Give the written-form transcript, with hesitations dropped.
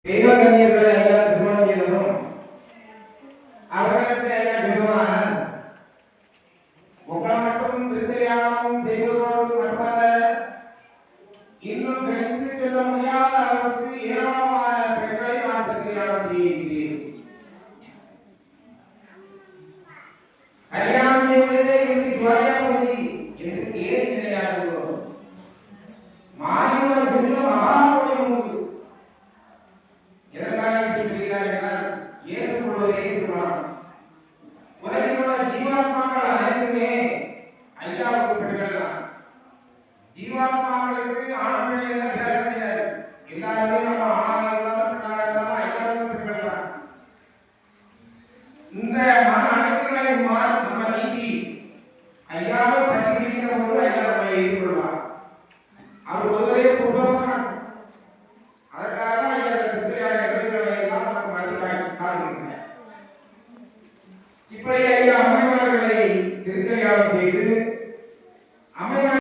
தெய்வகன்னியர்களை ஐயா திருமணம் செய்ததும் அவர்களுக்கு ஐயா பெருமான் உங்களை மட்டும் திருக்கல்யாணம் செய்வதோடு மட்டுமல்ல, இன்னும் கிடைத்து செல்ல முடியாத அளவுக்கு ஏராளமான பெண்களை நான் திருக்கல்யாணம் செய்கிறேன். கல்யாணம் செய்வதே எனக்கு ஜோதியா போய் என்று ஏன் கிடையாது. மாறியுள்ள கொஞ்சம் மகாபோடி உண்டு. எதற்காக இப்படி சொல்கிறார் என்றால், ஏற்றுக்கொள்வதே திருமணம். உலகில் உள்ள ஜீவாத்மாக்கள் அனைத்துமே ஐயாவுக்கு பெண்கள் தான். ஜீவாத்மாக்களுக்கு ஆண் பெண் என்ற பேர் கிடையாது. எல்லாருமே நம்ம ஆணாக இருந்தாலும் பெண்ணாக இருந்தாலும் ஐயாவுக்கு பெண்கள் தான். இந்த மன அனைத்துகளை நம்ம நீக்கி ஐயாவை பற்றி பிடிக்கிற போது ஐயா நம்ம ஏற்றுக்கொள்வார். அவர் ஒருவரே புரோகமன். அதற்காக ஐயா திருக்கல்யாண எல்லாம் நமக்கு மறுக்காக இப்படி ஐயா அம்மைமார்களை திருக்கல்யாணம் செய்து